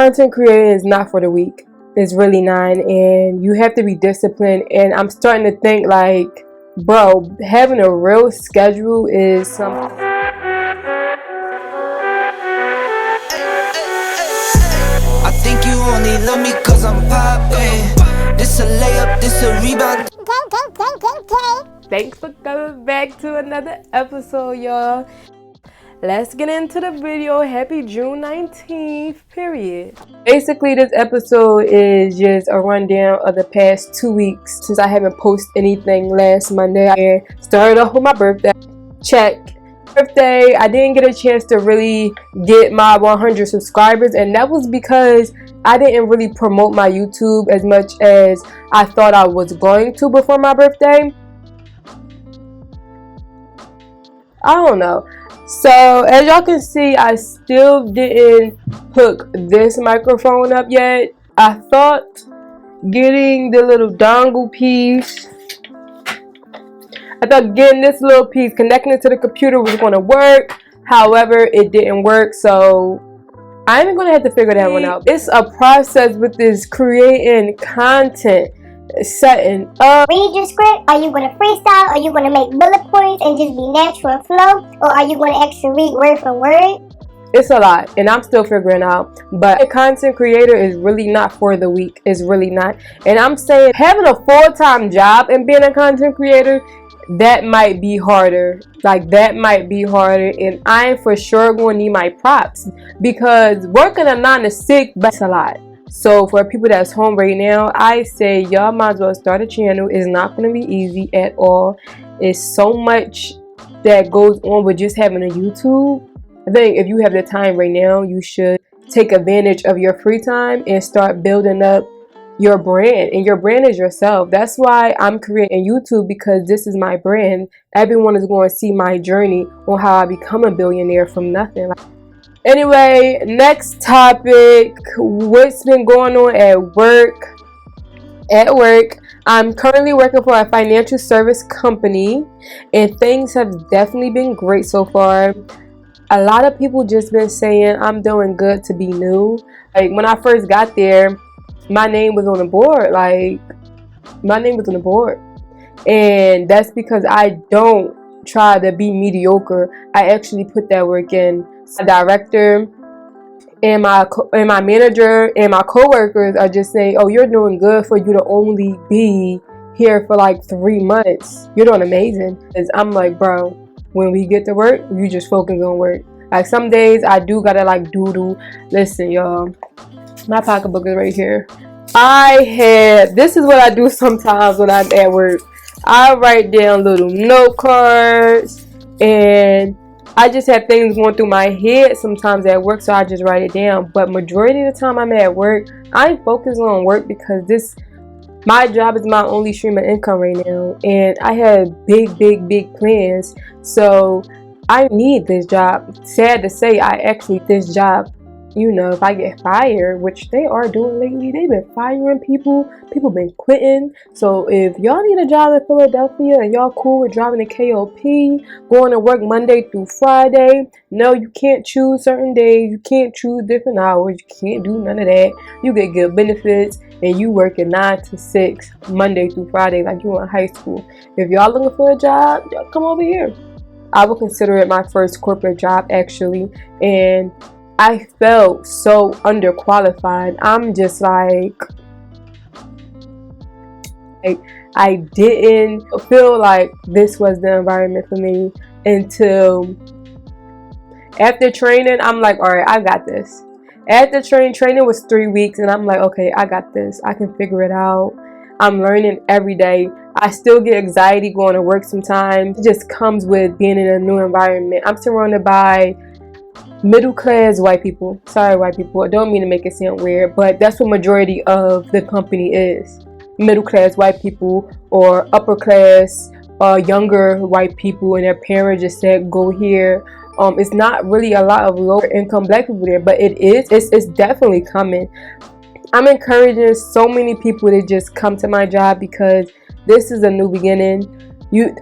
Content creating is not for the weak. It's really not, and you have to be disciplined. And I'm starting to think like, bro, having a real schedule is something. I think you only love me cause I'm poppin'. This a layup, this a rebound. Thanks for coming back to another episode, y'all. Let's get into the video. Happy June 19th, period. Basically, this episode is just a rundown of the past 2 weeks since I haven't posted anything last Monday. I started off with my birthday. Check. Birthday, I didn't get a chance to really get my 100 subscribers, and that was because I didn't really promote my YouTube as much as I thought I was going to before my birthday. I don't know. So as y'all can see, I still didn't hook this microphone up yet. I thought getting the little dongle piece, I thought getting this little piece, connecting it to the computer was going to work. However, it didn't work. So I'm going to have to figure that one out. It's a process with this creating content. Setting up. Read your script. Are you going to freestyle? Are you going to make bullet points and just be natural flow? Or are you going to actually read word for word? It's a lot, and I'm still figuring out. But a content creator is really not for the weak. It's really not. And I'm saying having a full-time job and being a content creator, that might be harder. Like, that might be harder. And I'm for sure going to need my props, because working a 9 to 6, that's a lot. So for people that's home right now, I say y'all might as well start a channel. It's not going to be easy at all. It's so much that goes on with just having a YouTube. I think if you have the time right now, you should take advantage of your free time and start building up your brand. And your brand is yourself. That's why I'm creating YouTube, because this is my brand. Everyone is going to see my journey on how I become a billionaire from nothing. Anyway, next topic, what's been going on at work? At work, I'm currently working for a financial service company, and things have definitely been great so far. A lot of people just been saying I'm doing good to be new. Like, when I first got there, my name was on the board. And that's because I don't try to be mediocre. I actually put that work in. My director and my manager and my coworkers are just saying, "Oh, you're doing good for you to only be here for like 3 months. You're doing amazing." Cause I'm like, bro, when we get to work, you just focus on work. Like, some days I do gotta like doodle. Listen, y'all, my pocketbook is right here. This is what I do sometimes when I'm at work. I write down little note cards, and I just have things going through my head sometimes at work, so I just write it down. But majority of the time I'm at work, I'm focused on work, because my job is my only stream of income right now, and I have big plans. So I need this job. Sad to say, this job. You know, if I get fired, which they are doing lately, they've been firing people. People been quitting. So if y'all need a job in Philadelphia and y'all cool with driving a KOP, going to work Monday through Friday, no, you can't choose certain days. You can't choose different hours. You can't do none of that. You get good benefits, and you work at 9 to 6 Monday through Friday like you in high school. If y'all looking for a job, y'all come over here. I would consider it my first corporate job, actually, and I felt so underqualified. I'm just like I didn't feel like this was the environment for me until after training. I'm like, all right, I got this. After training was 3 weeks, and I'm like, okay, I got this. I can figure it out. I'm learning every day. I still get anxiety going to work sometimes. It just comes with being in a new environment. I'm surrounded by middle-class white people. Sorry, white people, I don't mean to make it sound weird, but that's what majority of the company is. Middle-class white people, or upper-class younger white people, and their parents just said go here. It's not really a lot of lower income black people there, but it's definitely coming. I'm encouraging so many people to just come to my job, because this is a new beginning.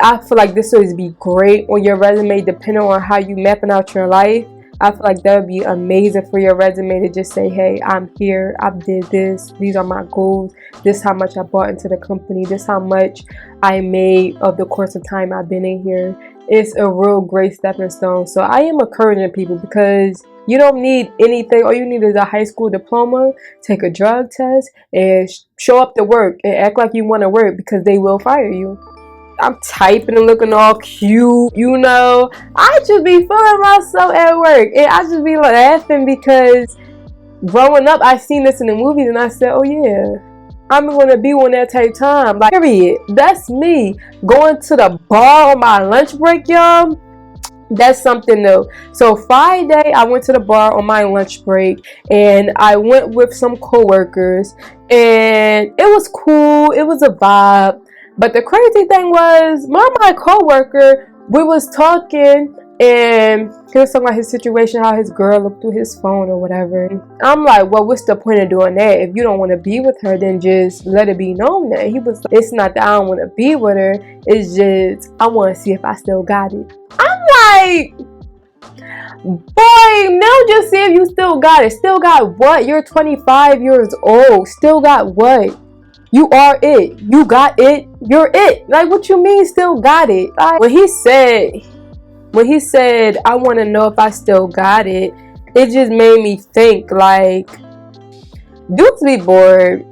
I feel like this would be great on your resume, depending on how you mapping out your life. I feel like that would be amazing for your resume to just say, hey, I'm here, I did this, these are my goals, this is how much I bought into the company, this is how much I made of the course of time I've been in here. It's a real great stepping stone. So I am encouraging people, because you don't need anything. All you need is a high school diploma, take a drug test, and show up to work and act like you want to work, because they will fire you. I'm typing and looking all cute, you know. I just be feeling myself at work, and I just be laughing, because growing up I seen this in the movies and I said, oh yeah, I'm gonna be on that type time. Like, period. That's me. Going to the bar on my lunch break, y'all. That's something new. So Friday, I went to the bar on my lunch break, and I went with some coworkers, and it was cool. It was a vibe. But the crazy thing was, my coworker, we was talking, and he was talking about his situation, how his girl looked through his phone or whatever. I'm like, well, what's the point of doing that? If you don't want to be with her, then just let it be known that. He was like, it's not that I don't want to be with her. It's just, I want to see if I still got it. I'm like, boy, now just see if you still got it. Still got what? You're 25 years old. Still got what? You are it. You got it. You're it. Like, what you mean still got it? Like, when he said, I want to know if I still got it, it just made me think, like, dudes be bored.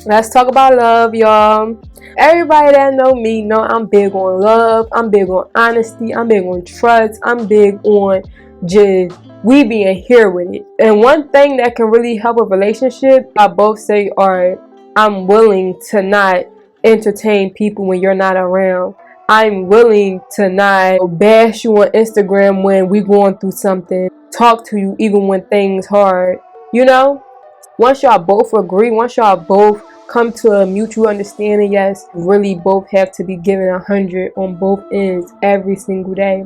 Let's talk about love, y'all. Everybody that know me know I'm big on love. I'm big on honesty. I'm big on trust. I'm big on just we being here with it. And one thing that can really help a relationship, I both say, are I'm willing to not entertain people when you're not around. I'm willing to not bash you on Instagram when we going through something. Talk to you even when things hard. You know? Once y'all both agree, once y'all both come to a mutual understanding, yes, really both have to be given 100 on both ends every single day.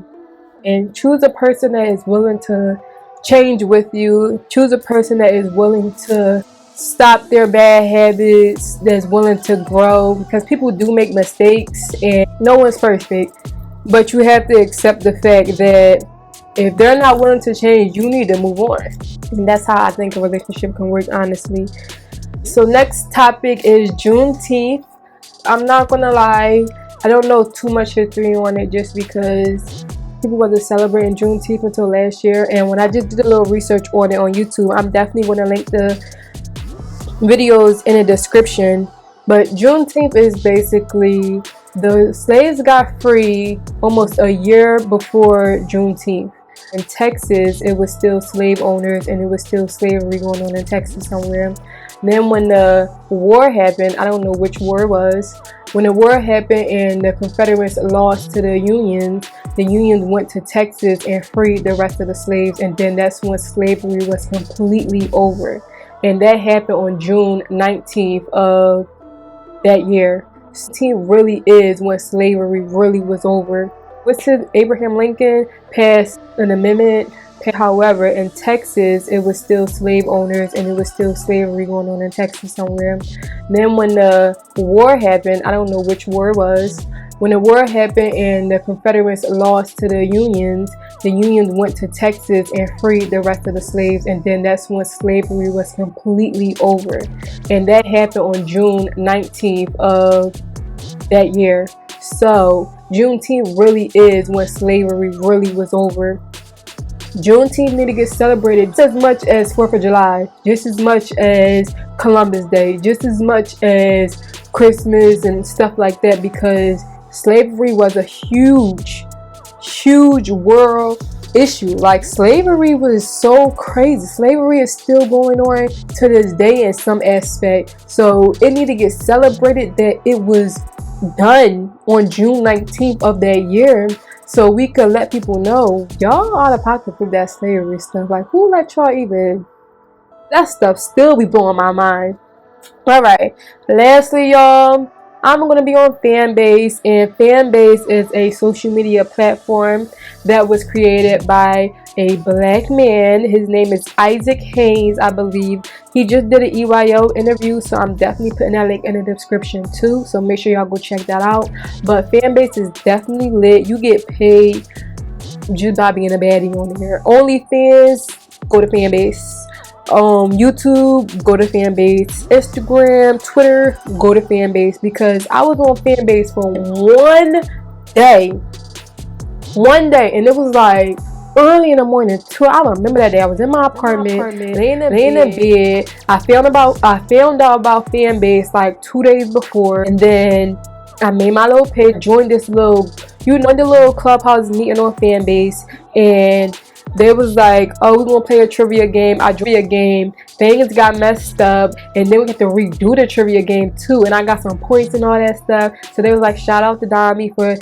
And choose a person that is willing to change with you. Choose a person that is willing to stop their bad habits, that's willing to grow, because people do make mistakes and no one's perfect, but you have to accept the fact that if they're not willing to change, you need to move on. And that's how I think a relationship can work, honestly. So next topic is Juneteenth. I'm not gonna lie, I don't know too much history on it, just because people wasn't celebrating Juneteenth until last year. And when I just did a little research on it on YouTube, I'm definitely gonna link the videos in the description. But Juneteenth is basically, the slaves got free almost a year before Juneteenth. In Texas, it was still slave owners, and it was still slavery going on in Texas somewhere. Then when the war happened, I don't know which war it was, when the war happened and the Confederates lost to the Unions went to Texas and freed the rest of the slaves, and then that's when slavery was completely over. And that happened on June 19th of that year. Juneteenth really is when slavery really was over. Abraham Lincoln passed an amendment. However, in Texas, it was still slave owners, and it was still slavery going on in Texas somewhere. Then when the war happened, I don't know which war it was, when the war happened and the Confederates lost to the Unions went to Texas and freed the rest of the slaves, and then that's when slavery was completely over. And that happened on June 19th of that year. So Juneteenth really is when slavery really was over. Juneteenth need to get celebrated just as much as 4th of July, just as much as Columbus Day, just as much as Christmas and stuff like that, because slavery was a huge world issue. Like, slavery was so crazy. Slavery is still going on to this day in some aspect. So it need to get celebrated that it was done on June 19th of that year, so we could let people know y'all out of pocket with that slavery stuff. Like, who let y'all even? That stuff still be blowing my mind. Alright, lastly, y'all, I'm going to be on FANBASE, and FANBASE is a social media platform that was created by a black man. His name is Isaac Haynes, I believe. He just did an EYO interview, so I'm definitely putting that link in the description too, so make sure y'all go check that out. But FANBASE is definitely lit. You get paid just by being a baddie on here. OnlyFans, go to FANBASE. YouTube, go to FANBASE. Instagram, Twitter, go to FANBASE, because I was on FANBASE for one day, and it was like early in the morning too. I remember that day. I was in my apartment, laying in bed. I found out about FANBASE like 2 days before, and then I made my little page, joined this little, the little clubhouse meeting on FANBASE, and they was like, oh, we're gonna play a trivia game. I drew a game, things got messed up, and then we get to redo the trivia game too, and I got some points and all that stuff. So they was like, shout out to Dami for,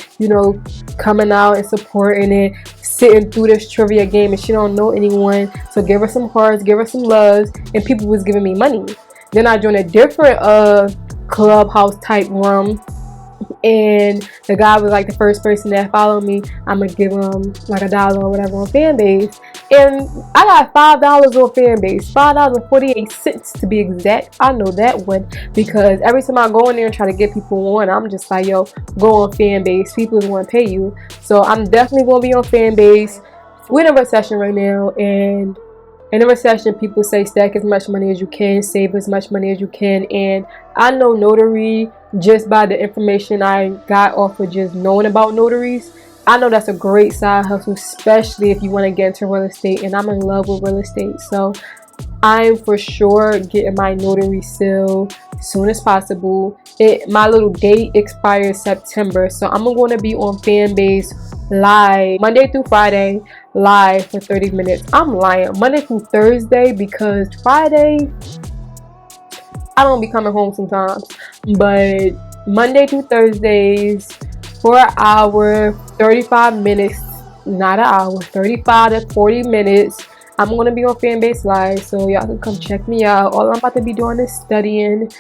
coming out and supporting it, sitting through this trivia game, and she don't know anyone, so give her some hearts, give her some loves, and people was giving me money. Then I joined a different clubhouse type room, and the guy was like, the first person that followed me, I'm gonna give him like $1 or whatever on FANBASE. And I got $5 on FANBASE, $5.48 to be exact. I know that one, because every time I go in there and try to get people on, I'm just like, yo, go on FANBASE, people is gonna pay you. So I'm definitely gonna be on FANBASE. We're in a recession right now, and in a recession, people say stack as much money as you can, save as much money as you can. And I know notary just by the information I got off of just knowing about notaries. I know that's a great side hustle, especially if you want to get into real estate, and I'm in love with real estate. So I'm for sure getting my notary seal as soon as possible. My little date expires September, so I'm going to be on FANBASE live Monday through Friday, live for 30 minutes. I'm lying, Monday through Thursday, because Friday I don't be coming home sometimes, but Monday through Thursdays for an hour, 35 minutes, not an hour, 35 to 40 minutes. I'm going to be on FANBASE live, so y'all can come check me out. All I'm about to be doing is studying.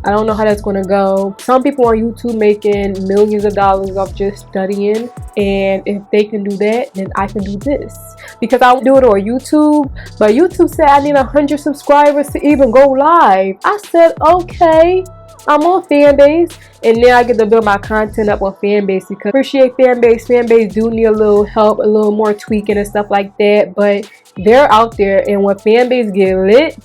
I don't know how that's going to go. Some people on YouTube making millions of dollars off just studying, and if they can do that, then I can do this, because I do it on YouTube. But YouTube said I need 100 subscribers to even go live. I said, okay, I'm on FANBASE, and then I get to build my content up on FANBASE, because I appreciate FANBASE. FANBASE do need a little help, a little more tweaking and stuff like that, but they're out there, and when FANBASE get lit,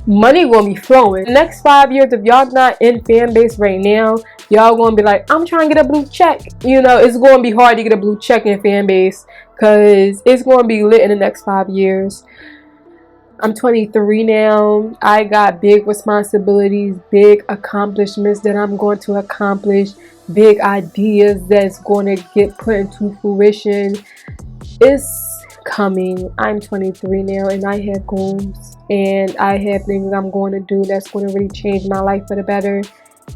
money gonna be flowing. The next 5 years, if y'all not in FANBASE right now, y'all gonna be like, I'm trying to get a blue check. It's gonna be hard to get a blue check in FANBASE, because it's gonna be lit in the next 5 years. I'm 23 now. I got big responsibilities, big accomplishments that I'm going to accomplish, big ideas that's going to get put into fruition. It's coming. I'm 23 now, and I have goals, and I have things I'm going to do that's going to really change my life for the better.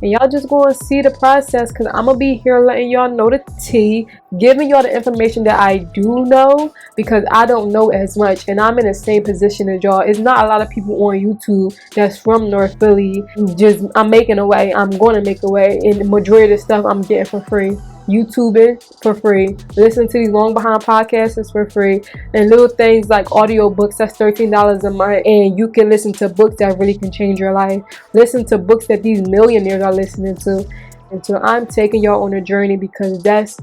And y'all just going to see the process, because I'm going to be here letting y'all know the tea, giving y'all the information that I do know, because I don't know as much, and I'm in the same position as y'all. It's not a lot of people on YouTube that's from North Philly. I'm making a way. I'm going to make a way, and the majority of the stuff I'm getting for free. YouTubing for free, listen to these long behind podcasts for free, and little things like audio books, that's $13 a month, and you can listen to books that really can change your life. Listen to books that these millionaires are listening to. And so I'm taking y'all on a journey, because that's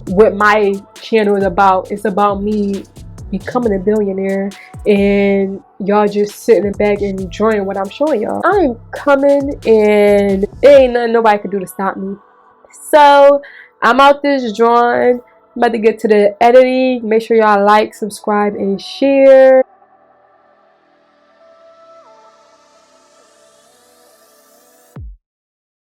what my channel is about. It's about me becoming a billionaire, and y'all just sitting back and enjoying what I'm showing y'all. I'm coming, and there ain't nothing nobody can do to stop me. So I'm out this drawing. I'm about to get to the editing. Make sure y'all like, subscribe, and share.